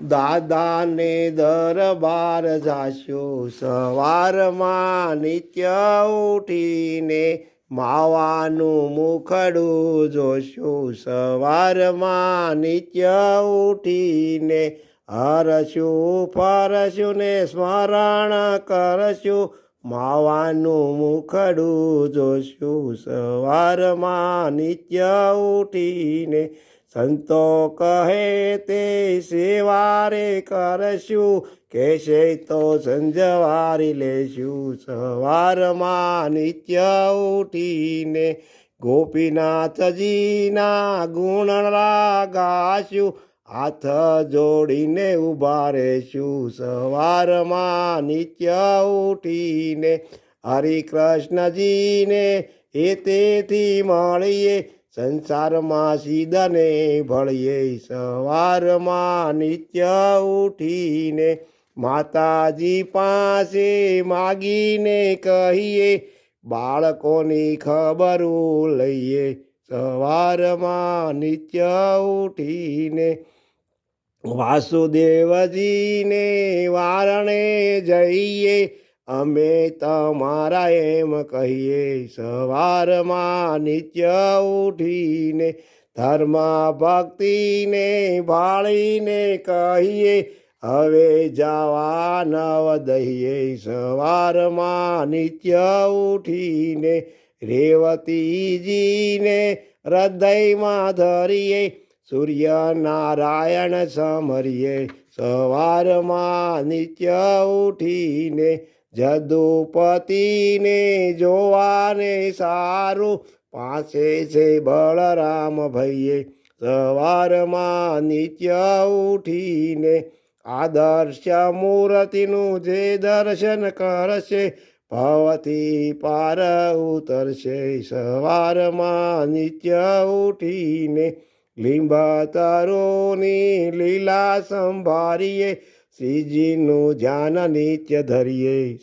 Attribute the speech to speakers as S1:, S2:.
S1: દાદાને દરબાર જાશું સવારમાં નિત્ય ઉઠીને માવાનું મુખડું જોશું સવારમાં નિત્ય ઉઠીને હરશું ફરશું ને સ્મરણ કરશું માવાનું મુખડું જોશું સવારમાં નિત્ય ઉઠીને સંતો કહે તે સેવારે કરશું કહેશે તો સંજવારી લેશું સવારમાં નિત્ય ઉઠીને ગોપીનાથજીના ગુણરા ગાશું હાથ જોડીને ઊભા રહેશું સવારમાં નિત્ય ઉઠીને હરિકૃષ્ણજીને એ તેથી મળીએ સંસારમાં સીધને ભળીએ સવારમાં નિત્ય ઉઠીને માતાજી પાસે માગીને કહીએ બાળકોની ખબરું લઈએ સવારમાં નિત્ય ઉઠીને વાસુદેવજીને વારણે જઈએ અમે તમારા એમ કહીએ સવારમાં નિત્ય ઉઠીને ધર્મ ભક્તિને ભાળીને કહીએ હવે જવા નવ દઈએ સવારમાં નિત્ય ઉઠીને રેવતીજીને હૃદયમાં ધરીએ સૂર્યનારાયણ સમરીએ સવારમાં નિત્ય ઉઠીને જદુપતિને જોવાને સારું પાસે છે બળરામ ભઈએ સવારમાં નિત્ય ઉઠીને આદર્શ મૂર્તિનું જે દર્શન કરશે ભવથી પાર ઉતરશે સવારમાં નિત્ય ઉઠીને લીંબતરોની લીલા સંભાળીએ શ્રીજીનું ધ્યાન નિત્ય ધરીએ